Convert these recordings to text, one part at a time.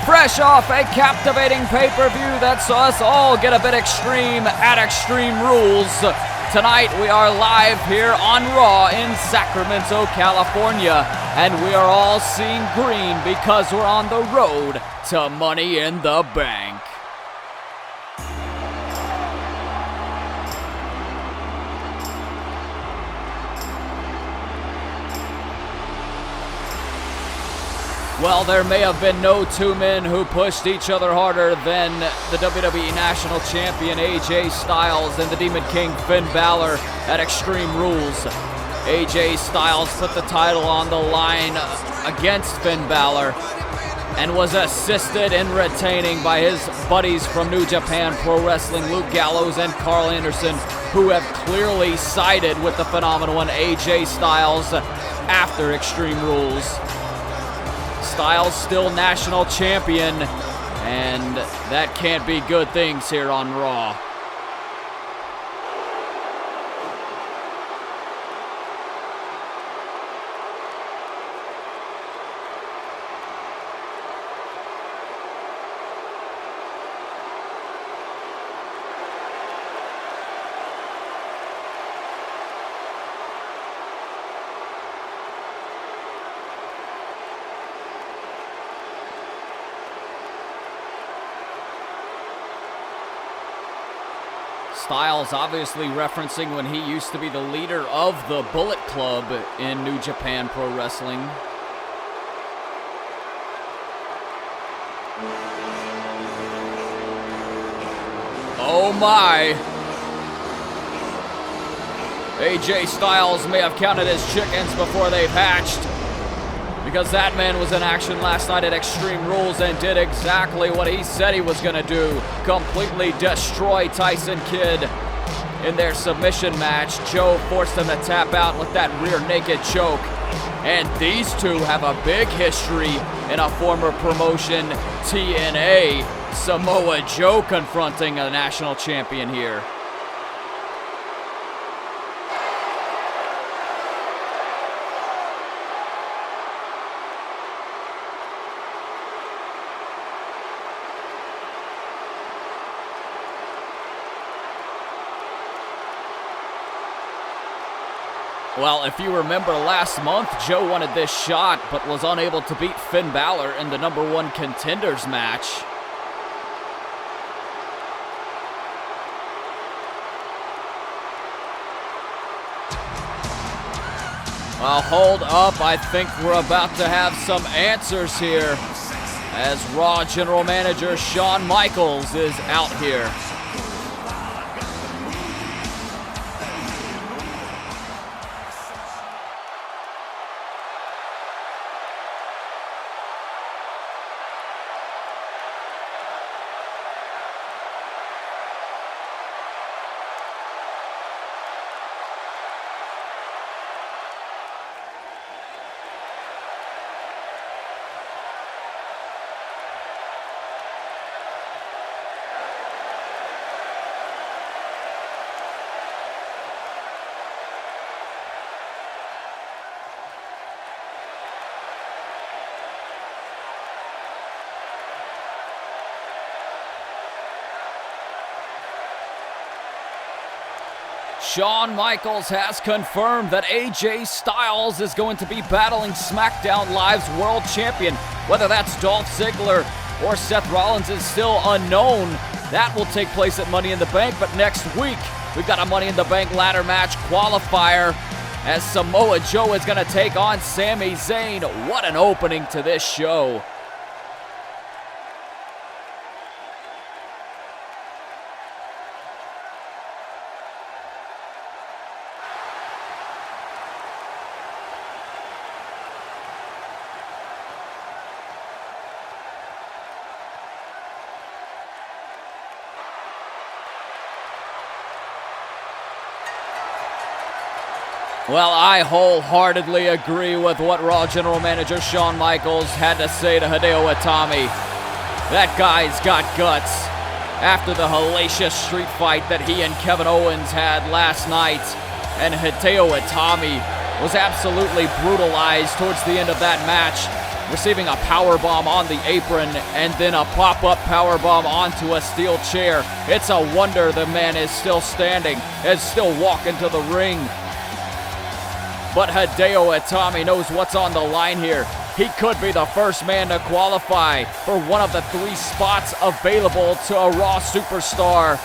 Fresh off a captivating pay-per-view that saw us all get a bit extreme at Extreme Rules. Tonight we are live here on Raw in Sacramento, California, and we are all seeing green because we're on the road to Money in the Bank. Well, there may have been no two men who pushed each other harder than the WWE National Champion AJ Styles and the Demon King Finn Balor at Extreme Rules. AJ Styles put the title on the line against Finn Balor and was assisted in retaining by his buddies from New Japan Pro Wrestling, Luke Gallows and Carl Anderson, who have clearly sided with the phenomenal one AJ Styles after Extreme Rules. Styles still national champion, and that can't be good things here on Raw. Styles obviously referencing when he used to be the leader of the Bullet Club in New Japan Pro Wrestling. Oh my! AJ Styles may have counted his chickens before they've hatched, because that man was in action last night at Extreme Rules and did exactly what he said he was going to do. Completely destroy Tyson Kidd in their submission match. Joe forced him to tap out with that rear naked choke. And these two have a big history in a former promotion, TNA. Samoa Joe confronting a national champion here. Well, if you remember last month, Joe wanted this shot, but was unable to beat Finn Balor in the #1 Contenders match. Well, hold up, I think we're about to have some answers here, as Raw General Manager Shawn Michaels is out here. Shawn Michaels has confirmed that AJ Styles is going to be battling SmackDown Live's World Champion. Whether that's Dolph Ziggler or Seth Rollins is still unknown. That will take place at Money in the Bank, but next week we've got a Money in the Bank ladder match qualifier as Samoa Joe is going to take on Sami Zayn. What an opening to this show. Well, I wholeheartedly agree with what Raw General Manager Shawn Michaels had to say to Hideo Itami. That guy's got guts. After the hellacious street fight that he and Kevin Owens had last night, and Hideo Itami was absolutely brutalized towards the end of that match, receiving a powerbomb on the apron and then a pop-up powerbomb onto a steel chair. It's a wonder the man is still standing, is still walking to the ring. But Hideo Itami knows what's on the line here. He could be the first man to qualify for one of the 3 spots available to a Raw superstar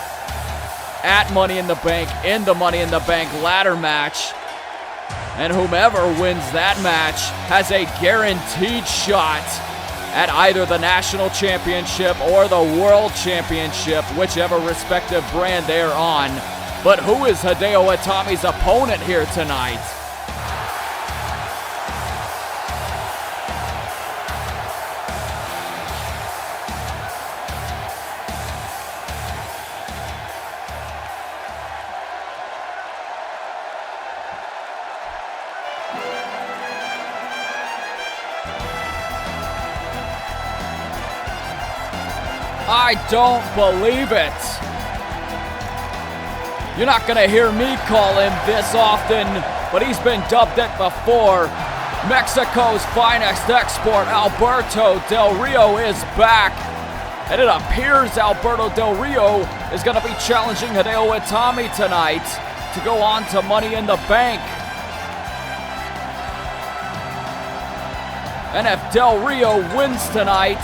at Money in the Bank, in the Money in the Bank ladder match. And whomever wins that match has a guaranteed shot at either the National Championship or the World Championship, whichever respective brand they're on. But who is Hideo Itami's opponent here tonight? I don't believe it. You're not going to hear me call him this often, but he's been dubbed it before. Mexico's finest export, Alberto Del Rio, is back. And it appears Alberto Del Rio is going to be challenging Hideo Itami tonight to go on to Money in the Bank. And if Del Rio wins tonight,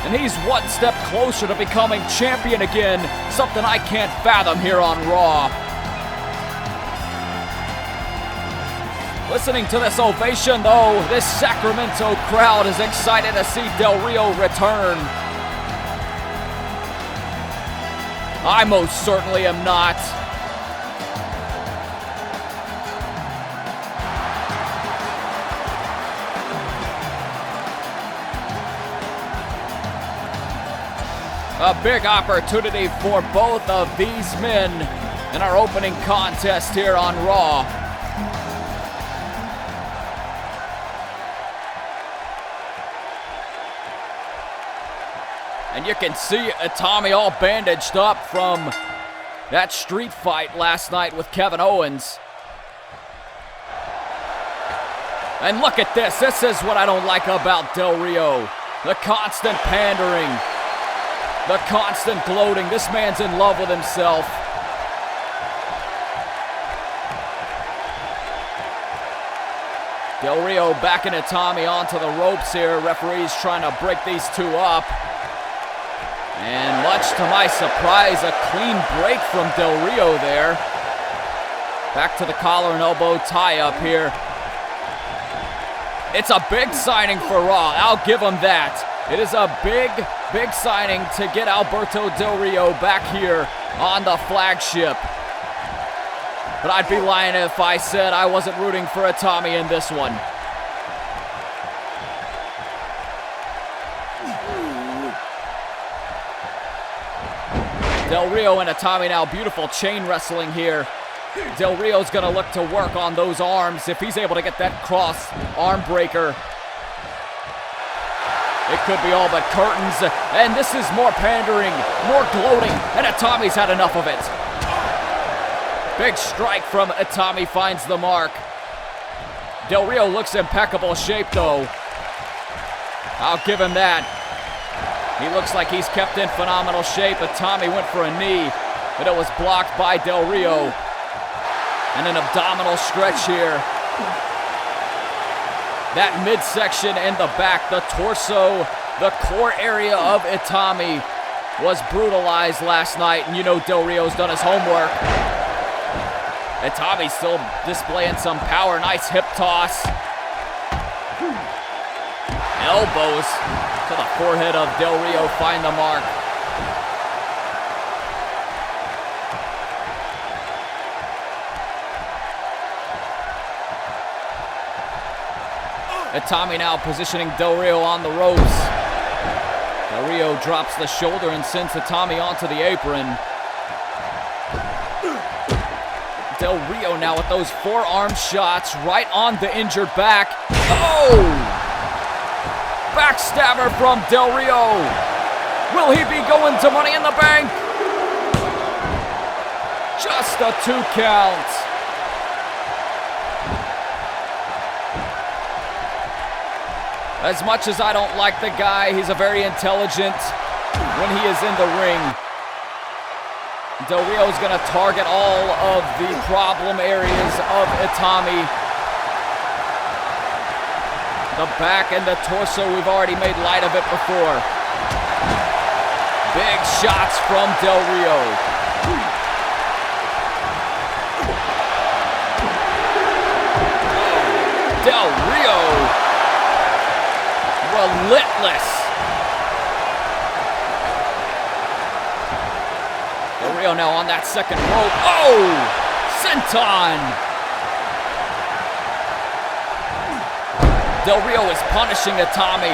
and he's one step closer to becoming champion again, something I can't fathom here on Raw. Listening to this ovation, though, this Sacramento crowd is excited to see Del Rio return. I most certainly am not. A big opportunity for both of these men in our opening contest here on Raw. And you can see Itami all bandaged up from that street fight last night with Kevin Owens. And look at this. This is what I don't like about Del Rio. The constant pandering. The constant gloating. This man's in love with himself. Del Rio backing Itami onto the ropes here. Referee's trying to break these two up. And much to my surprise, a clean break from Del Rio there. Back to the collar and elbow tie-up here. It's a big signing for Raw. I'll give him that. It is a big signing to get Alberto Del Rio back here on the flagship. But I'd be lying if I said I wasn't rooting for Itami in this one. Del Rio and Itami now, beautiful chain wrestling here. Del Rio's gonna look to work on those arms if he's able to get that cross arm breaker. It could be all but curtains, and this is more pandering, more gloating, and Itami's had enough of it. Big strike from Itami finds the mark. Del Rio looks impeccable shape, though. I'll give him that. He looks like he's kept in phenomenal shape. Itami went for a knee, but it was blocked by Del Rio. And an abdominal stretch here. That midsection in the back, the torso, the core area of Itami was brutalized last night. And you know Del Rio's done his homework. Itami still displaying some power. Nice hip toss. Elbows to the forehead of Del Rio find the mark. Itami now positioning Del Rio on the ropes. Del Rio drops the shoulder and sends Itami onto the apron. Del Rio now with those forearm shots right on the injured back. Oh! Backstabber from Del Rio. Will he be going to Money in the Bank? Just a 2 count. As much as I don't like the guy, he's a very intelligent when he is in the ring. Del Rio is going to target all of the problem areas of Itami. The back and the torso, we've already made light of it before. Big shots from Del Rio. Del Rio, relentless. Del Rio now on that second rope. Oh, senton. Del Rio is punishing Itami.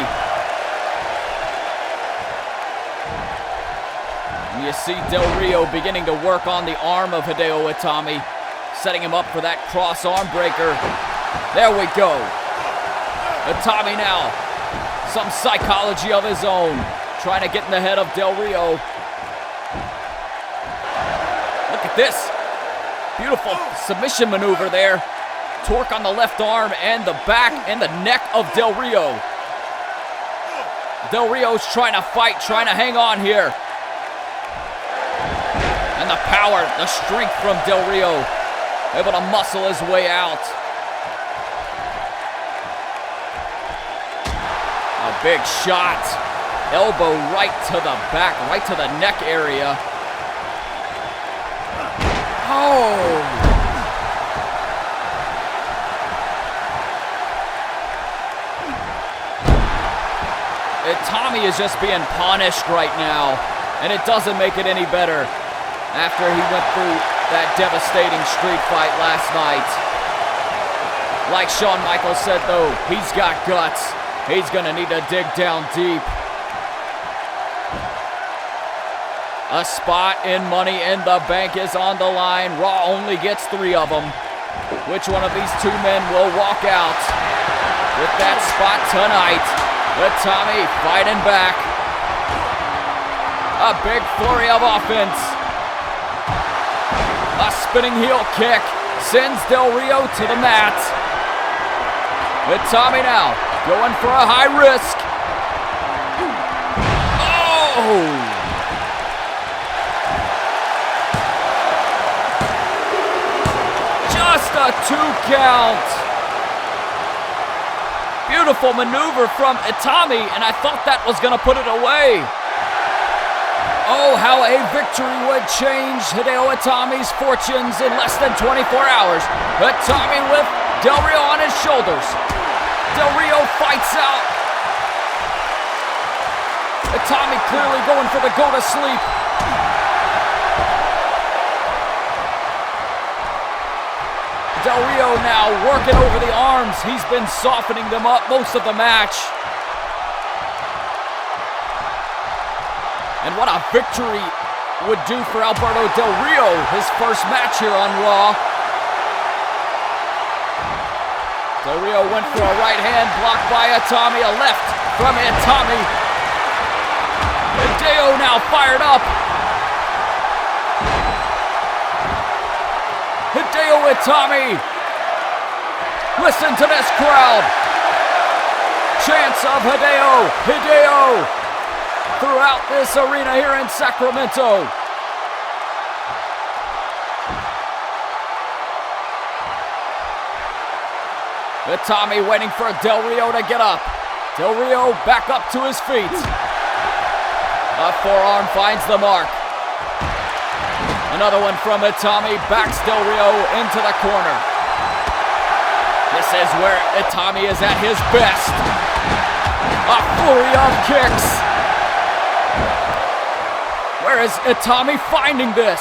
And you see Del Rio beginning to work on the arm of Hideo Itami, setting him up for that cross arm breaker. There we go. Itami now, some psychology of his own, trying to get in the head of Del Rio. Look at this. Beautiful submission maneuver there. Torque on the left arm and the back and the neck of Del Rio. Del Rio's trying to fight, trying to hang on here. And the power, the strength from Del Rio, able to muscle his way out. A big shot. Elbow right to the back, right to the neck area. Oh! Itami is just being punished right now, and it doesn't make it any better after he went through that devastating street fight last night. Like Shawn Michaels said, though, he's got guts. He's gonna need to dig down deep. A spot in Money in the Bank is on the line. Raw only gets 3 of them. Which one of these 2 men will walk out with that spot tonight? Itami fighting back. A big flurry of offense. A spinning heel kick sends Del Rio to the mat. Itami now going for a high risk. Oh! Just a 2 count. Beautiful maneuver from Itami, and I thought that was going to put it away. Oh, how a victory would change Hideo Itami's fortunes in less than 24 hours. Itami with Del Rio on his shoulders. Del Rio fights out. Itami clearly going for the go to sleep. Del Rio now working over the arms. He's been softening them up most of the match. And what a victory would do for Alberto Del Rio, his first match here on Raw. Del Rio went for a right hand, blocked by Itami, a left from Itami. Hideo now fired up. Hideo Itami. Listen to this crowd. Chants of Hideo, Hideo, throughout this arena here in Sacramento. Itami waiting for Del Rio to get up. Del Rio back up to his feet. A forearm finds the mark. Another one from Itami, backs Del Rio into the corner. This is where Itami is at his best. A flurry of kicks. Where is Itami finding this?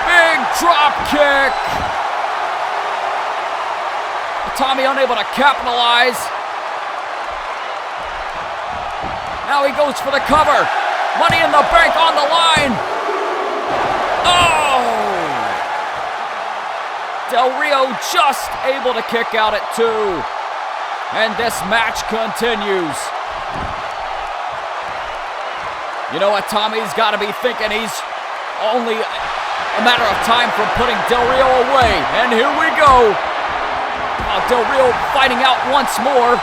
Big drop kick. Itami unable to capitalize. Now he goes for the cover. Money in the Bank on the line. Oh! Del Rio just able to kick out at 2. And this match continues. You know, Itami's got to be thinking he's only a matter of time from putting Del Rio away. And here we go. Oh, Del Rio fighting out once more.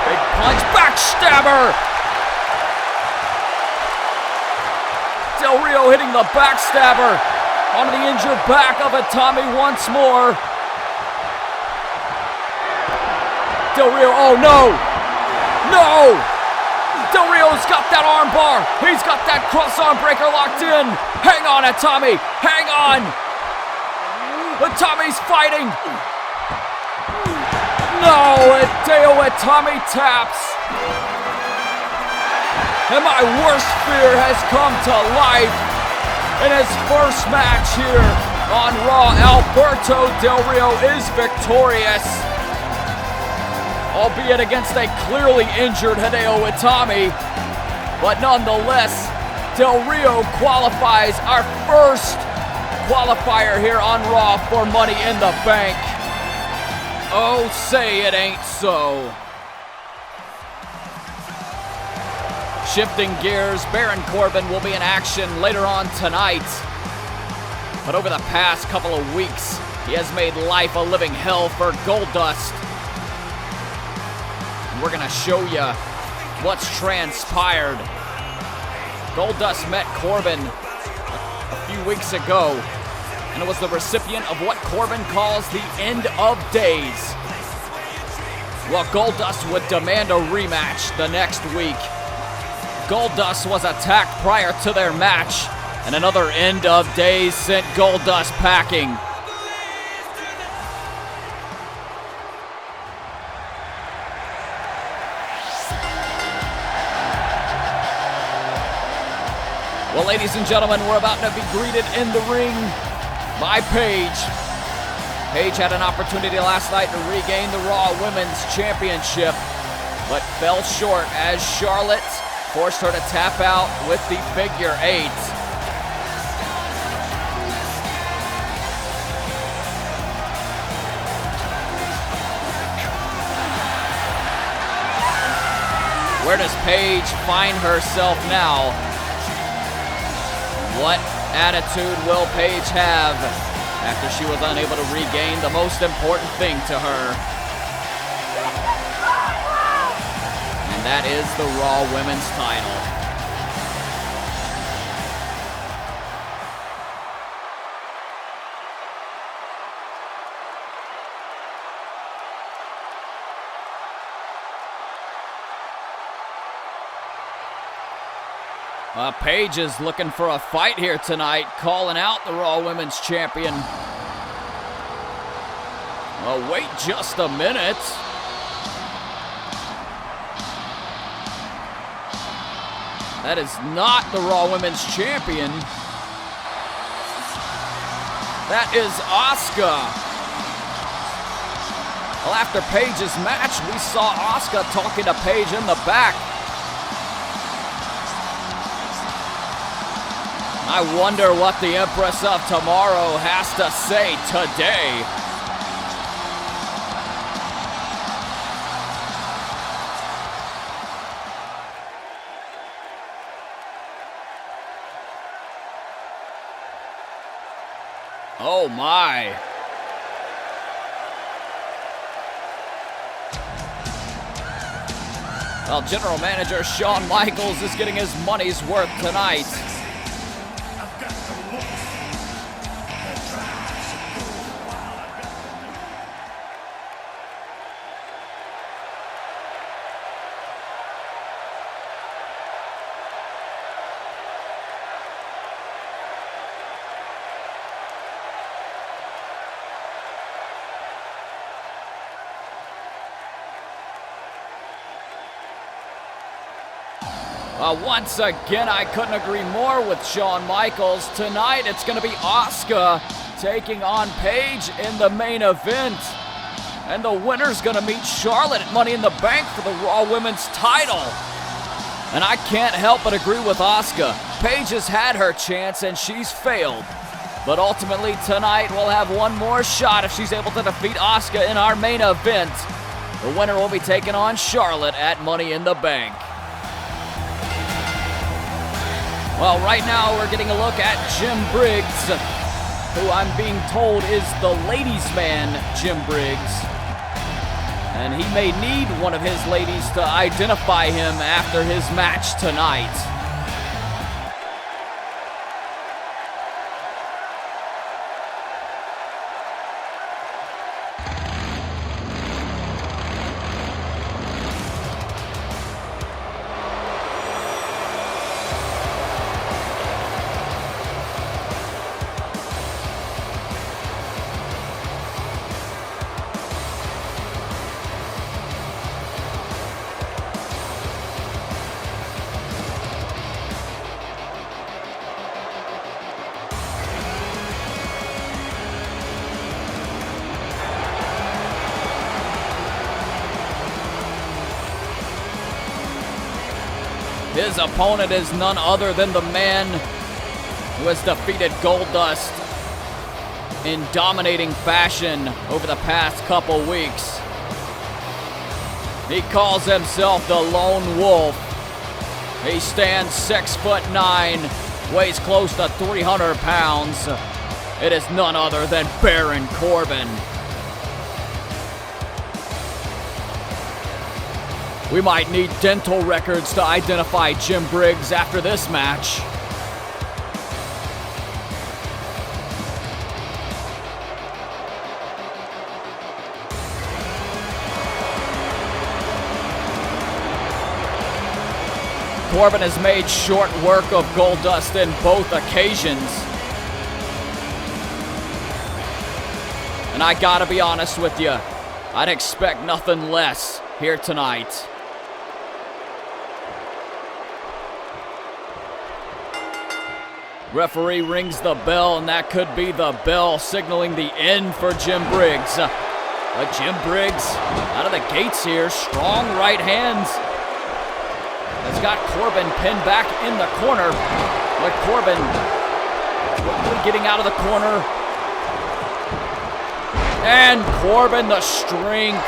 Big punch, backstabber. Del Rio hitting the backstabber onto the injured back of Itami once more. Del Rio, oh no! No! Del Rio's got that arm bar. He's got that cross arm breaker locked in. Hang on, Itami, hang on! Itami's fighting! No, Itami taps. And my worst fear has come to life in his first match here on Raw. Alberto Del Rio is victorious, albeit against a clearly injured Hideo Itami. But nonetheless, Del Rio qualifies, our first qualifier here on Raw for Money in the Bank. Oh, say it ain't so. Shifting gears, Baron Corbin will be in action later on tonight. But over the past couple of weeks, he has made life a living hell for Goldust. And we're gonna show you what's transpired. Goldust met Corbin a few weeks ago, and it was the recipient of what Corbin calls the end of days. Well, Goldust would demand a rematch the next week. Goldust was attacked prior to their match, and another end of days sent Goldust packing. Well, ladies and gentlemen, we're about to be greeted in the ring by Paige. Paige had an opportunity last night to regain the Raw Women's Championship, but fell short as Charlotte forced her to tap out with the figure 8. Where does Paige find herself now? What attitude will Paige have after she was unable to regain the most important thing to her? And that is the Raw Women's title. Paige is looking for a fight here tonight, calling out the Raw Women's Champion. Oh, wait just a minute. That is not the Raw Women's Champion. That is Asuka. Well, after Paige's match, we saw Asuka talking to Paige in the back. I wonder what the Empress of Tomorrow has to say today. Oh my. Well, General Manager Shawn Michaels is getting his money's worth tonight. Once again, I couldn't agree more with Shawn Michaels. Tonight, it's going to be Asuka taking on Paige in the main event. And the winner's going to meet Charlotte at Money in the Bank for the Raw Women's title. And I can't help but agree with Asuka. Paige has had her chance and she's failed. But ultimately, tonight, we'll have one more shot if she's able to defeat Asuka in our main event. The winner will be taking on Charlotte at Money in the Bank. Well, right now we're getting a look at Jim Briggs, who I'm being told is the ladies' man, Jim Briggs. And he may need one of his ladies to identify him after his match tonight. His opponent is none other than the man who has defeated Goldust in dominating fashion over the past couple weeks. He calls himself the Lone Wolf. He stands 6'9", weighs close to 300 pounds. It is none other than Baron Corbin. We might need dental records to identify Jim Briggs after this match. Corbin has made short work of Goldust in both occasions. And I gotta be honest with you, I'd expect nothing less here tonight. Referee rings the bell, and that could be the bell signaling the end for Jim Briggs. But Jim Briggs, out of the gates here, strong right hands. Has got Corbin pinned back in the corner. But Corbin quickly getting out of the corner. And Corbin, the strength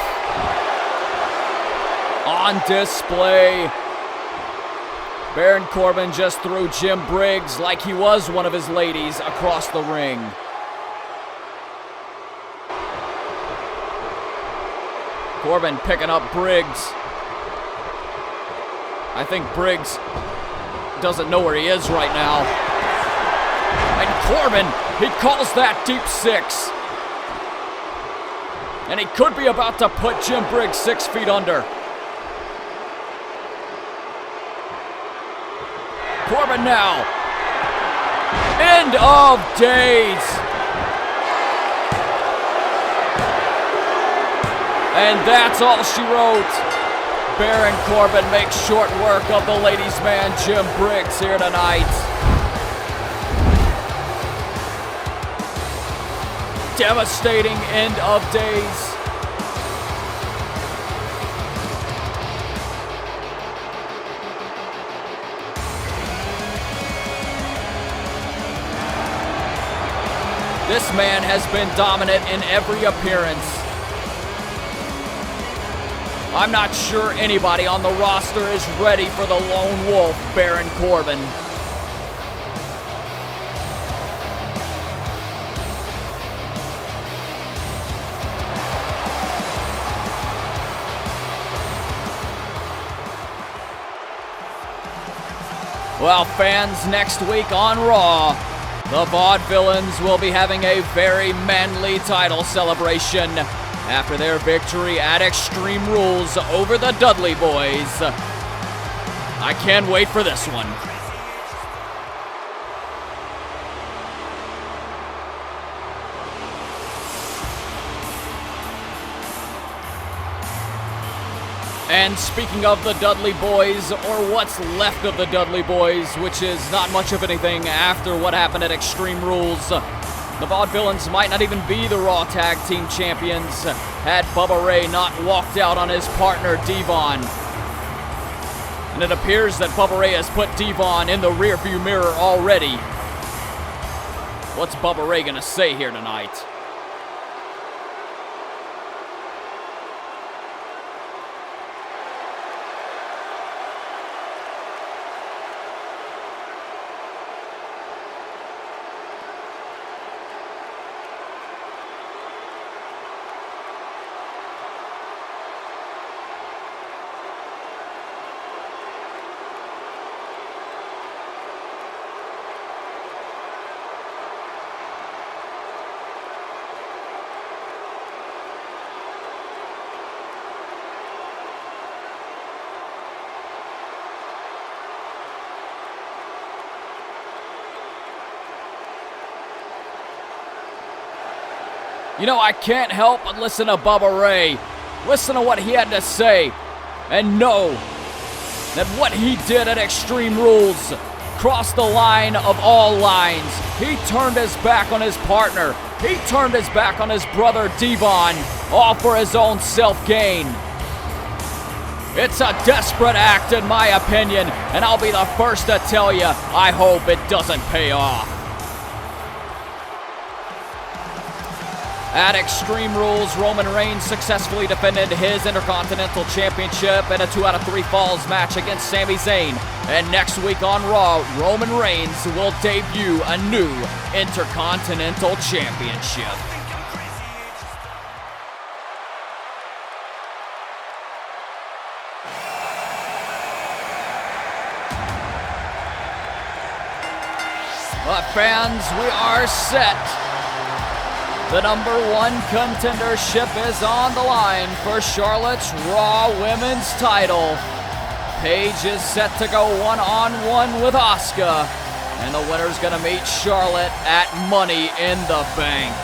on display. Baron Corbin just threw Jim Briggs like he was one of his ladies across the ring. Corbin picking up Briggs. I think Briggs doesn't know where he is right now. And Corbin, he calls that deep six. And he could be about to put Jim Briggs 6 feet under. Corbin now. End of days. And that's all she wrote. Baron Corbin makes short work of the ladies' man Jim Briggs here tonight. Devastating end of days. This man has been dominant in every appearance. I'm not sure anybody on the roster is ready for the Lone Wolf, Baron Corbin. Well, fans, next week on Raw, the Vaudevillains will be having a very manly title celebration after their victory at Extreme Rules over the Dudley Boys. I can't wait for this one. And speaking of the Dudley Boys, or what's left of the Dudley Boys, which is not much of anything after what happened at Extreme Rules, the Vaudevillains might not even be the Raw Tag Team Champions had Bubba Ray not walked out on his partner, Devon. And it appears that Bubba Ray has put Devon in the rearview mirror already. What's Bubba Ray gonna say here tonight? You know, I can't help but listen to Bubba Ray. Listen to what he had to say. And know that what he did at Extreme Rules crossed the line of all lines. He turned his back on his partner. He turned his back on his brother Devon, all for his own self-gain. It's a desperate act in my opinion, and I'll be the first to tell you, I hope it doesn't pay off. At Extreme Rules, Roman Reigns successfully defended his Intercontinental Championship in a 2 out of 3 falls match against Sami Zayn. And next week on Raw, Roman Reigns will debut a new Intercontinental Championship. But fans, we are set. The #1 contendership is on the line for Charlotte's Raw Women's title. Paige is set to go one-on-one with Asuka, and the winner's gonna meet Charlotte at Money in the Bank.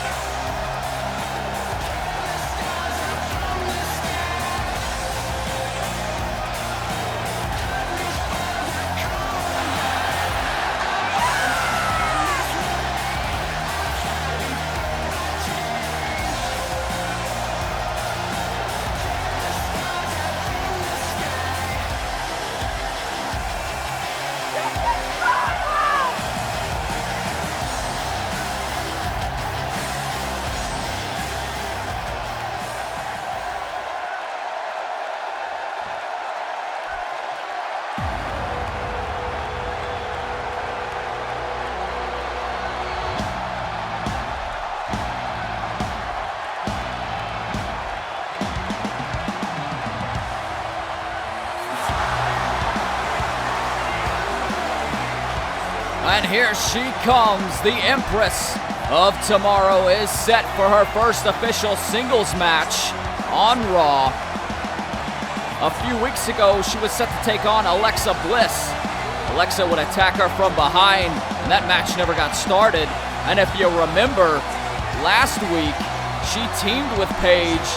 And here she comes. The Empress of Tomorrow is set for her first official singles match on Raw. A few weeks ago, she was set to take on Alexa Bliss. Alexa would attack her from behind, and that match never got started. And if you remember, last week, she teamed with Paige,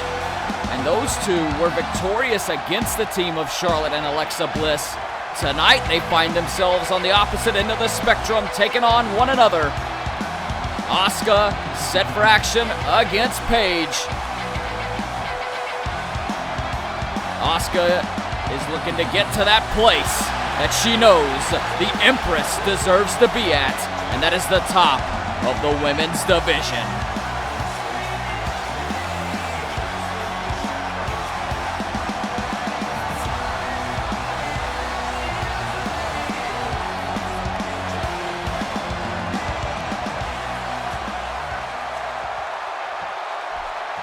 and those two were victorious against the team of Charlotte and Alexa Bliss. Tonight, they find themselves on the opposite end of the spectrum, taking on one another. Asuka set for action against Paige. Asuka is looking to get to that place that she knows the Empress deserves to be at, and that is the top of the women's division.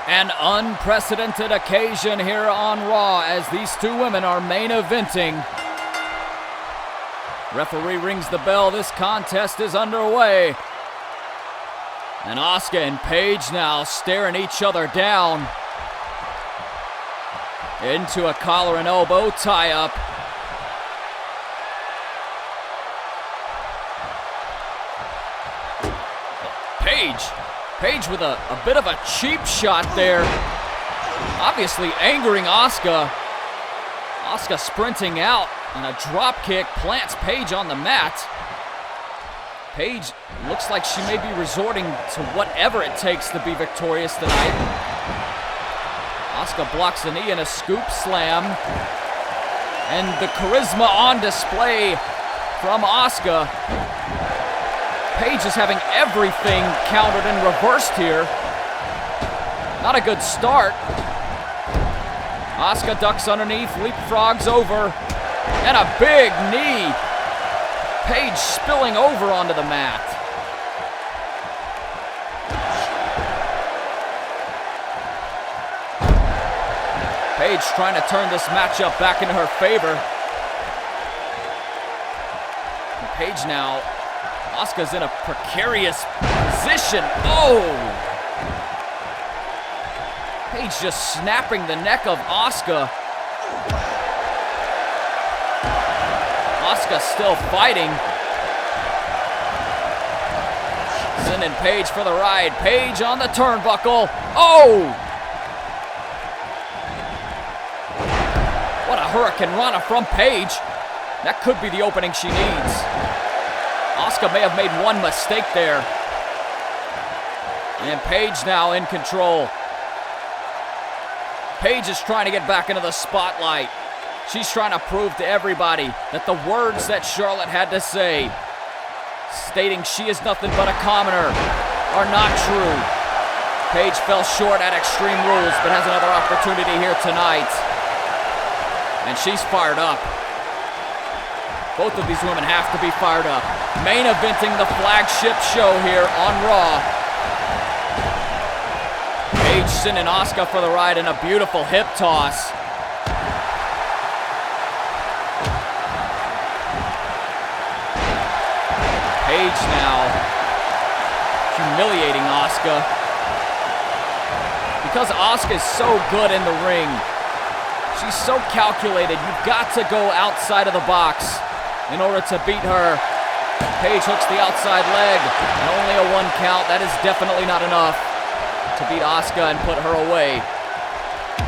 An unprecedented occasion here on Raw as these two women are main eventing. Referee rings the bell. This contest is underway. And Asuka and Paige now staring each other down into a collar and elbow tie-up. Paige with a bit of a cheap shot there. Obviously angering Asuka. Asuka sprinting out, and a drop kick plants Paige on the mat. Paige looks like she may be resorting to whatever it takes to be victorious tonight. Asuka blocks a knee and a scoop slam. And the charisma on display from Asuka. Paige is having everything countered and reversed here. Not a good start. Asuka ducks underneath, leapfrogs over, and a big knee. Paige spilling over onto the mat. Paige trying to turn this matchup back into her favor. And Paige now, Asuka's in a precarious position. Oh! Paige just snapping the neck of Asuka. Asuka still fighting. Sending Paige for the ride. Paige on the turnbuckle. Oh! What a Hurricane Rana from Paige. That could be the opening she needs. Asuka may have made one mistake there. And Paige now in control. Paige is trying to get back into the spotlight. She's trying to prove to everybody that the words that Charlotte had to say, stating she is nothing but a commoner, are not true. Paige fell short at Extreme Rules, but has another opportunity here tonight. And she's fired up. Both of these women have to be fired up. Main eventing the flagship show here on Raw. Paige sending Asuka for the ride in a beautiful hip toss. Paige now humiliating Asuka. Because Asuka is so good in the ring, she's so calculated, you've got to go outside of the box in order to beat her. Paige hooks the outside leg, and only a 1 count. That is definitely not enough to beat Asuka and put her away.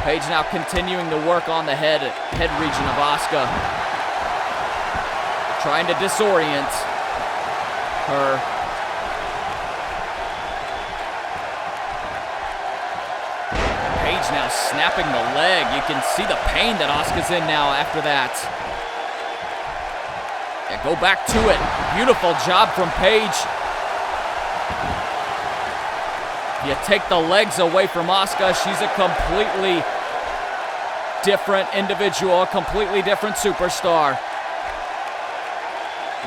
Paige now continuing to work on the head region of Asuka, trying to disorient her. Paige now snapping the leg. You can see the pain that Asuka's in now after that. Yeah, go back to it. Beautiful job from Paige. You take the legs away from Asuka, she's a completely different individual, a completely different superstar.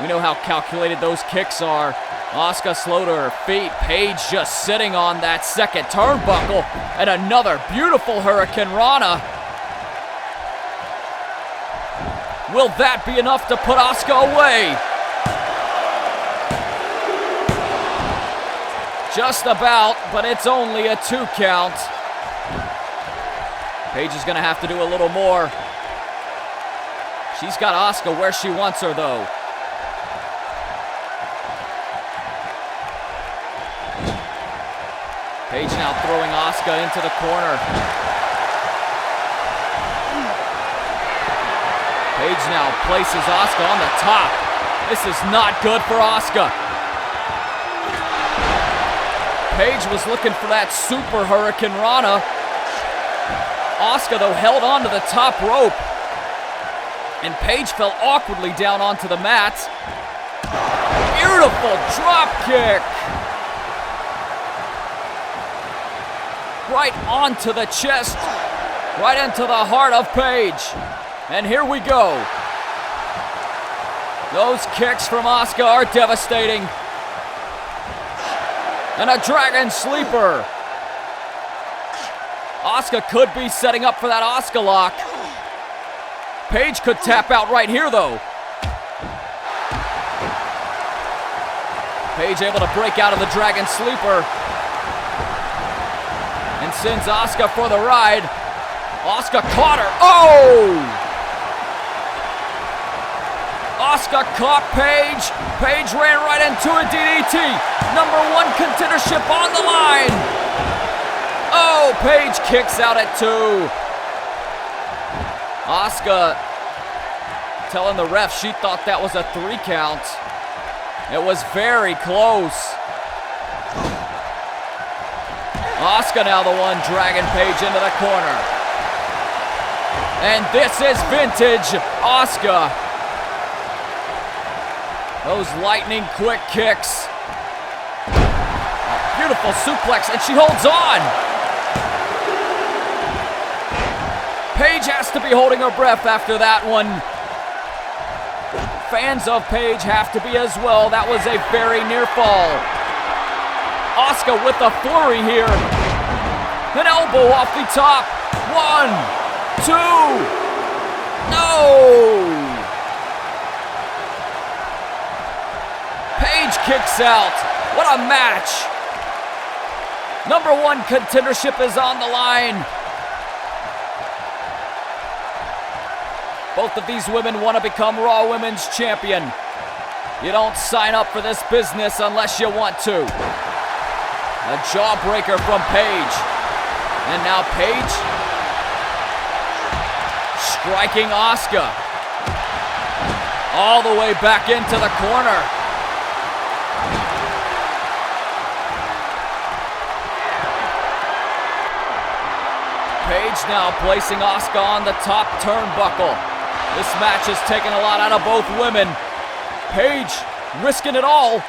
We know how calculated those kicks are. Asuka slow to her feet. Paige just sitting on that second turnbuckle. And another beautiful Hurricane Rana. Will that be enough to put Asuka away? Just about, but it's only a 2 count. Paige is gonna have to do a little more. She's got Asuka where she wants her though. Paige now throwing Asuka into the corner. Paige now places Asuka on the top. This is not good for Asuka. Paige was looking for that super Hurricane Rana. Asuka, though, held on to the top rope. And Paige fell awkwardly down onto the mat. Beautiful drop kick. Right onto the chest. Right into the heart of Paige. And here we go. Those kicks from Asuka are devastating. And a Dragon Sleeper. Asuka could be setting up for that Asuka lock. Paige could tap out right here, though. Paige able to break out of the Dragon Sleeper. And sends Asuka for the ride. Asuka caught her. Oh! Asuka caught Paige. Paige ran right into a DDT. Number 1 contendership on the line. Oh, Paige kicks out at 2. Asuka telling the ref she thought that was a 3 count. It was very close. Asuka now the one dragging Paige into the corner. And this is vintage Asuka. Those lightning quick kicks. Beautiful suplex, and she holds on. Paige has to be holding her breath after that one. Fans of Paige have to be as well. That was a very near fall. Asuka with a flurry here. An elbow off the top. 1, 2. No! Paige kicks out. What a match. Number 1 contendership is on the line. Both of these women want to become Raw Women's Champion. You don't sign up for this business unless you want to. A jawbreaker from Paige. And now Paige striking Asuka. All the way back into the corner. Paige now placing Asuka on the top turnbuckle. This match has taken a lot out of both women. Paige risking it all.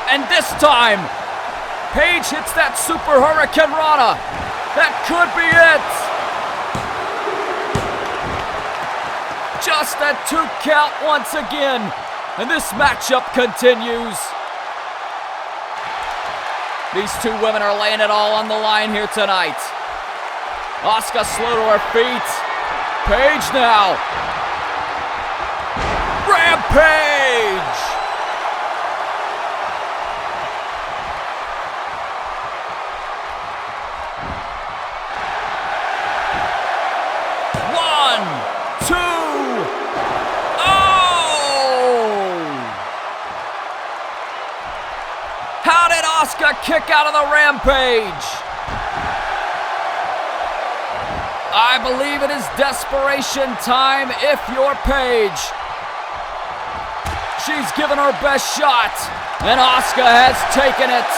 And this time, Paige hits that Super Hurricane Rana. That could be it. Just a 2 count once again. And this matchup continues. These two women are laying it all on the line here tonight. Asuka slow to her feet. Paige now. Rampage! One, two. Oh! How did Asuka kick out of the Rampage? I believe it is desperation time if you're Paige. She's given her best shot, and Asuka has taken it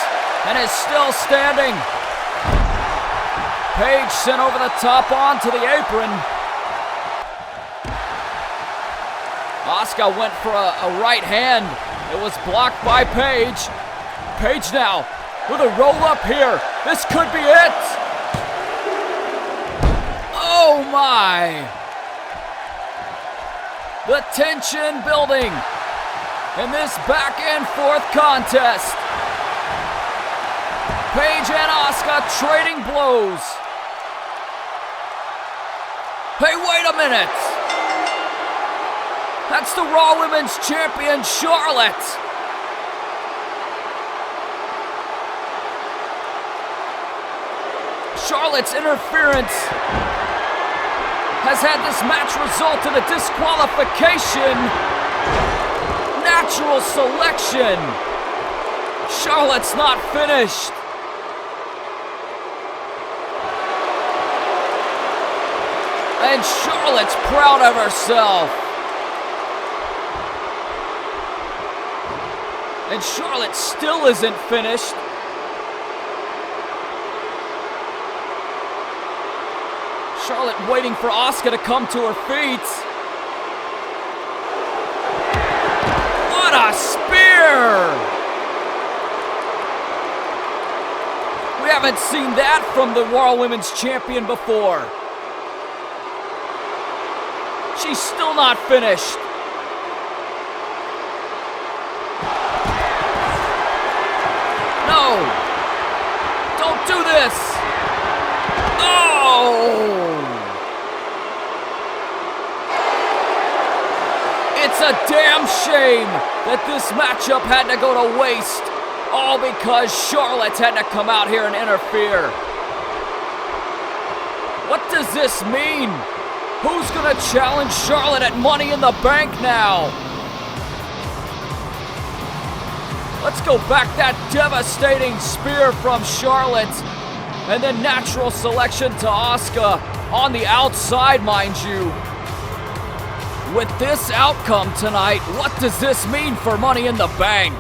and is still standing. Paige sent over the top onto the apron. Asuka went for a right hand. It was blocked by Paige. Paige now with a roll up here. This could be it. Oh my! The tension building in this back and forth contest. Paige and Asuka trading blows. Hey, wait a minute! That's the Raw Women's Champion, Charlotte. Charlotte's interference has had this match result in a disqualification. Natural selection. Charlotte's not finished. And Charlotte's proud of herself. And Charlotte still isn't finished. Charlotte waiting for Asuka to come to her feet. What a spear! We haven't seen that from the Raw Women's Champion before. She's still not finished. No! Don't do this! Oh! It's a damn shame that this matchup had to go to waste, all because Charlotte had to come out here and interfere. What does this mean? Who's gonna challenge Charlotte at Money in the Bank now? Let's go back. That devastating spear from Charlotte, and then natural selection to Asuka. on the outside, mind you. With this outcome tonight, what does this mean for Money in the Bank?